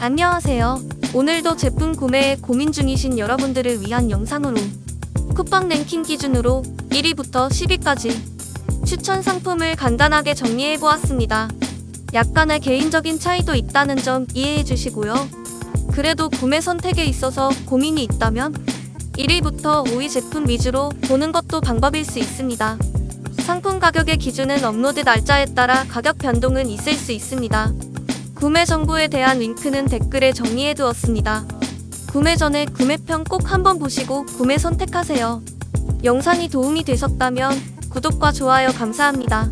안녕하세요. 오늘도 제품 구매에 고민 중이신 여러분들을 위한 영상으로 쿠팡 랭킹 기준으로 1위부터 10위까지 추천 상품을 간단하게 정리해보았습니다. 약간의 개인적인 차이도 있다는 점 이해해 주시고요. 그래도 구매 선택에 있어서 고민이 있다면 1위부터 5위 제품 위주로 보는 것도 방법일 수 있습니다. 상품 가격의 기준은 업로드 날짜에 따라 가격 변동은 있을 수 있습니다. 구매 정보에 대한 링크는 댓글에 정리해 두었습니다. 구매 전에 구매평 꼭 한번 보시고 구매 선택하세요. 영상이 도움이 되셨다면 구독과 좋아요 감사합니다.